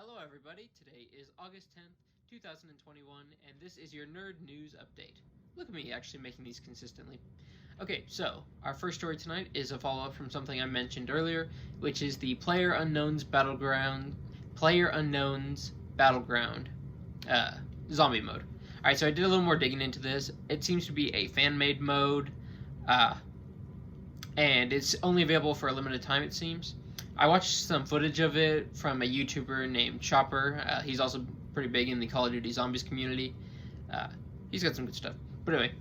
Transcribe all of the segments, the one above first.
Hello, everybody. Today is August 10th, 2021, and this is your Nerd News Update. Look at me actually making these consistently. Okay, so our first story tonight is a follow up from something I mentioned earlier, which is the Player Unknown's Battleground zombie mode. Alright, so I did a little more digging into this. It seems to be a fan made mode, and it's only available for a limited time, it seems. I watched some footage of it from a YouTuber named Chopper. He's also pretty big in the Call of Duty Zombies community. He's got some good stuff. But anyway,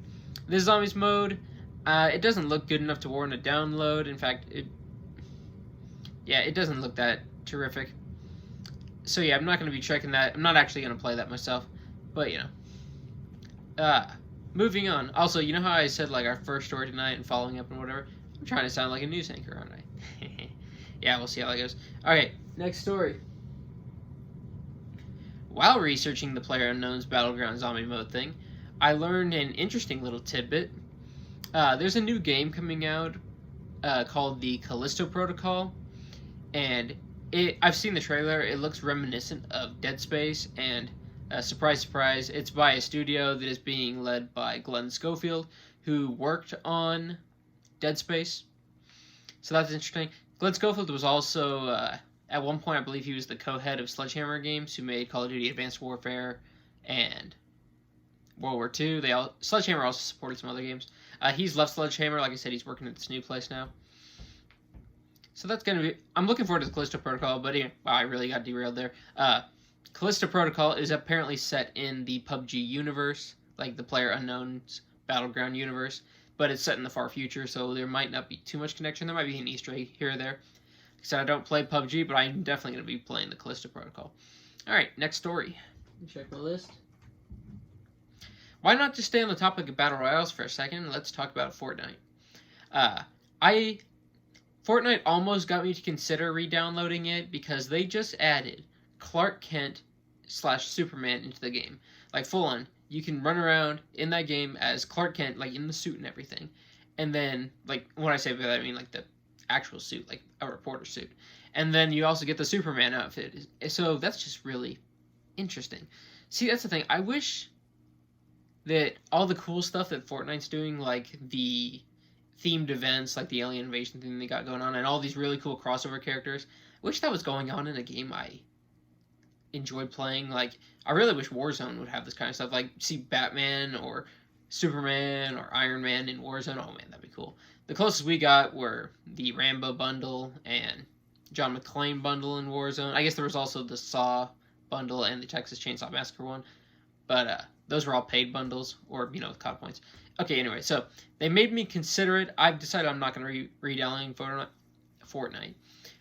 this Zombies mode, it doesn't look good enough to warrant a download. In fact, it doesn't look that terrific. So yeah, I'm not going to be checking that. I'm not actually going to play that myself. But, moving on. Also, you know how I said, like, our first story tonight and following up and whatever? I'm trying to sound like a news anchor, aren't I? Yeah, we'll see how that goes. Alright, next story. While researching the PlayerUnknown's Battleground zombie mode thing, I learned an interesting little tidbit. There's a new game coming out called the Callisto Protocol, and I've seen the trailer. It looks reminiscent of Dead Space, and surprise, surprise, it's by a studio that is being led by Glenn Schofield, who worked on Dead Space. So that's interesting. Glenn Schofield was also, at one point, I believe he was the co-head of Sledgehammer Games, who made Call of Duty Advanced Warfare and World War II. Sledgehammer also supported some other games. He's left Sledgehammer. Like I said, he's working at this new place now. So that's going to be... I'm looking forward to the Callisto Protocol, but anyway, wow, I really got derailed there. Callisto Protocol is apparently set in the PUBG universe, like the PlayerUnknown's Battleground universe. But it's set in the far future, so there might not be too much connection. There might be an Easter egg here or there. Like I said, I don't play PUBG, but I'm definitely going to be playing the Callisto Protocol. Alright, next story. Let me check my list. Why not just stay on the topic of Battle Royales for a second? Let's talk about Fortnite. Fortnite almost got me to consider re-downloading it because they just added Clark Kent / Superman into the game. Like, full on. You can run around in that game as Clark Kent, like, in the suit and everything. And then, like, when I say that, I mean, like, the actual suit, like, a reporter suit. And then you also get the Superman outfit. So that's just really interesting. See, that's the thing. I wish that all the cool stuff that Fortnite's doing, like the themed events, like the alien invasion thing they got going on, and all these really cool crossover characters, I wish that was going on in a game I enjoyed playing. Like, I really wish Warzone would have this kind of stuff. Like, see Batman or Superman or Iron Man in Warzone. Oh man, that'd be cool. The closest we got were the Rambo bundle and John McClane bundle in Warzone. I guess there was also the Saw bundle and the Texas Chainsaw Massacre one. But those were all paid bundles, or, you know, with COD points. Okay, anyway, so they made me consider it. I've decided I'm not going to re-downloading Fortnite.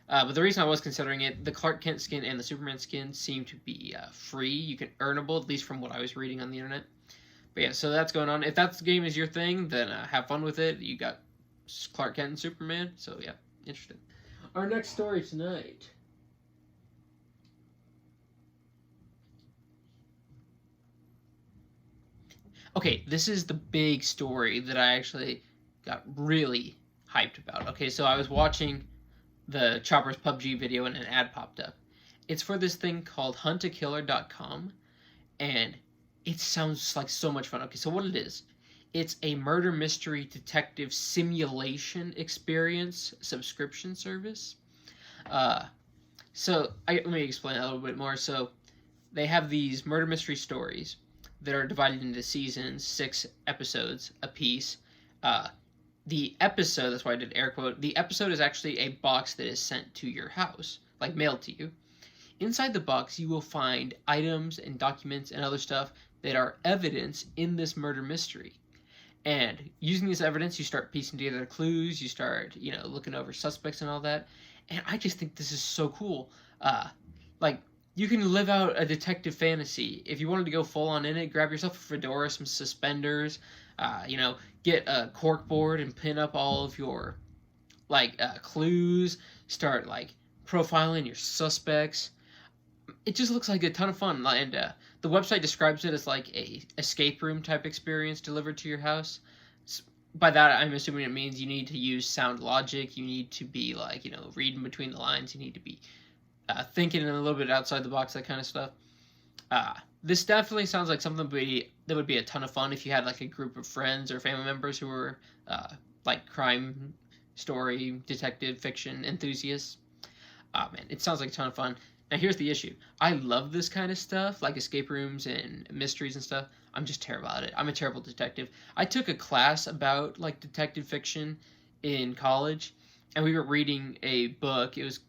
But the reason I was considering it, the Clark Kent skin and the Superman skin seem to be free. You can earnable, at least from what I was reading on the internet. But yeah, so that's going on. If that game is your thing, then have fun with it. You got Clark Kent and Superman, so yeah, interesting. Our next story tonight. Okay, this is the big story that I actually got really hyped about. Okay, so I was watching the Chopper's PUBG video and an ad popped up. It's for this thing called huntakiller.com, and it sounds like so much fun. Okay, so what it is, it's a murder mystery detective simulation experience subscription service. Let me explain a little bit more. So they have these murder mystery stories that are divided into seasons, 6 episodes apiece. The episode, that's why I did air quote, the episode is actually a box that is sent to your house, like mailed to you. Inside the box, you will find items and documents and other stuff that are evidence in this murder mystery. And using this evidence, you start piecing together clues, you start, looking over suspects and all that. And I just think this is so cool. You can live out a detective fantasy. If you wanted to go full on in it, grab yourself a fedora, some suspenders, get a corkboard and pin up all of your, clues, start, profiling your suspects. It just looks like a ton of fun, and the website describes it as, like, a escape room type experience delivered to your house. By that, I'm assuming it means you need to use sound logic, you need to be, reading between the lines, you need to be thinking a little bit outside the box, that kind of stuff. This definitely sounds like something that would be a ton of fun if you had like a group of friends or family members who were like crime story, detective fiction enthusiasts. Man, it sounds like a ton of fun. Now here's the issue. I love this kind of stuff, like escape rooms and mysteries and stuff. I'm just terrible at it. I'm a terrible detective. I took a class about like detective fiction in college, and we were reading a book. It was,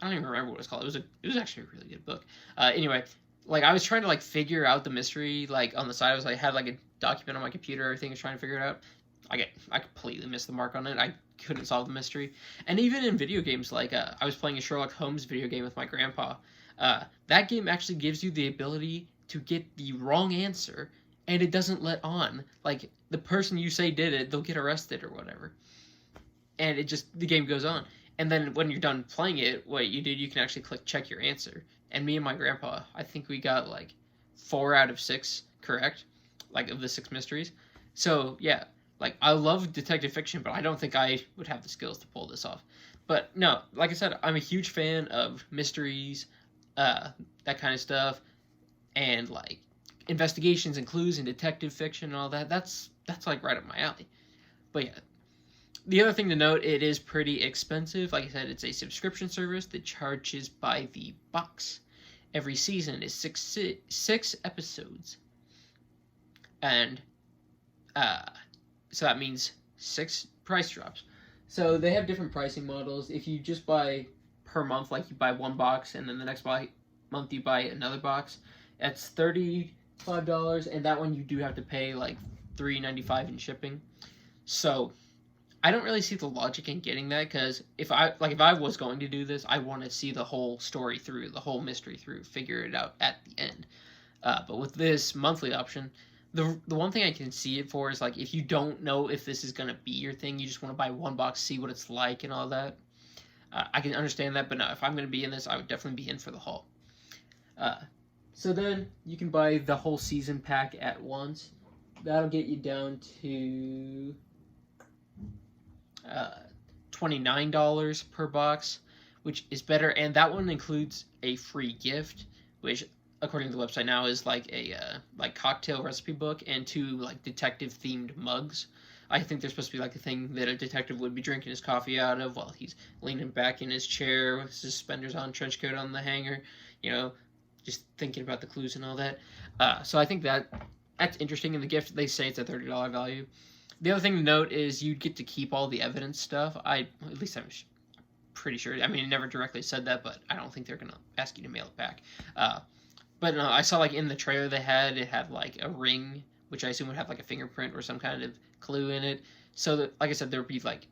I don't even remember what it was called. It was actually a really good book. Anyway, like I was trying to like figure out the mystery like on the side. I was like had like a document on my computer. Everything was trying to figure it out. I completely missed the mark on it. I couldn't solve the mystery. And even in video games, like I was playing a Sherlock Holmes video game with my grandpa. That game actually gives you the ability to get the wrong answer, and it doesn't let on. Like the person you say did it, they'll get arrested or whatever. And the game goes on. And then when you're done playing it, what you did, you can actually click check your answer. And me and my grandpa, I think we got like 4 out of 6 correct, like of the 6 mysteries. So yeah, like I love detective fiction, but I don't think I would have the skills to pull this off. But no, like I said, I'm a huge fan of mysteries, that kind of stuff, and like investigations and clues and detective fiction and all that. That's like right up my alley. But yeah, the other thing to note, it is pretty expensive. Like I said, it's a subscription service that charges by the box. Every season is six episodes, and so that means 6 price drops. So they have different pricing models. If you just buy per month, like you buy 1 box, and then the next month you buy another box, that's $35, and that one you do have to pay like $3.95 in shipping. So I don't really see the logic in getting that, because if I was going to do this, I want to see the whole story through, the whole mystery through, figure it out at the end. But with this monthly option, the one thing I can see it for is like if you don't know if this is gonna be your thing, you just want to buy 1 box, see what it's like and all that. I can understand that, but no, if I'm gonna be in this, I would definitely be in for the haul. So then you can buy the whole season pack at once. That'll get you down to $29 per box, which is better, and that one includes a free gift, which according to the website now is like a like cocktail recipe book and 2 like detective themed mugs. I think they're supposed to be like the thing that a detective would be drinking his coffee out of while he's leaning back in his chair with suspenders on, trench coat on the hanger, just thinking about the clues and all that. So I think that's interesting. In the gift, they say it's a $30 value. The other thing to note is you get to keep all the evidence stuff. At least I'm pretty sure. I mean, it never directly said that, but I don't think they're gonna ask you to mail it back. But no, I saw like in the trailer it had like a ring, which I assume would have like a fingerprint or some kind of clue in it. So that, like I said, there would be like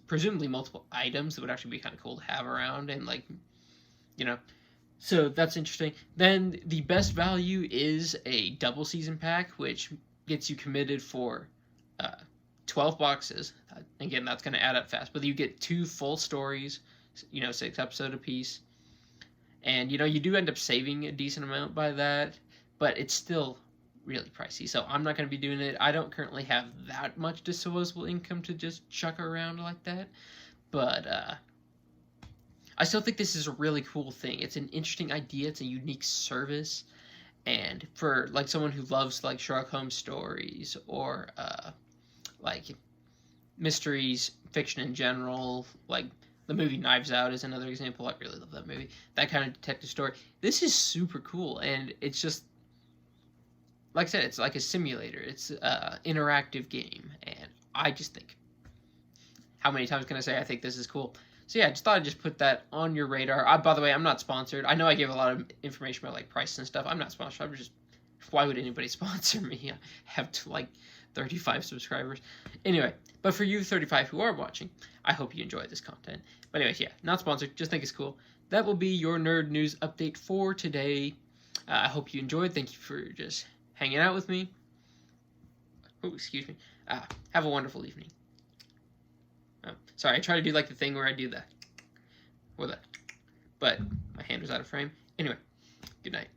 presumably multiple items that would actually be kind of cool to have around, and like, so that's interesting. Then the best value is a double season pack, which gets you committed for 12 boxes. Again, that's going to add up fast, but you get 2 full stories, 6 episodes apiece. And, you do end up saving a decent amount by that, but it's still really pricey. So I'm not going to be doing it. I don't currently have that much disposable income to just chuck around like that. But I still think this is a really cool thing. It's an interesting idea. It's a unique service. And for like someone who loves like Sherlock Holmes stories or like mysteries, fiction in general, like the movie Knives Out is another example. I really love that movie. That kind of detective story. This is super cool, and it's just, like I said, it's like a simulator. It's an interactive game, and I just think, how many times can I say I think this is cool? So yeah, I just thought I'd just put that on your radar. By the way, I'm not sponsored. I know I gave a lot of information about like price and stuff. I'm not sponsored. I'm just, why would anybody sponsor me? I have like 35 subscribers. Anyway, but for you 35 who are watching, I hope you enjoy this content. But anyways, yeah, not sponsored, just think it's cool. That will be your nerd news update for today. I hope you enjoyed. Thank you for just hanging out with me. Oh, excuse me. Have a wonderful evening. Sorry, I try to do like the thing where I do that. Or that. But my hand was out of frame. Anyway, good night.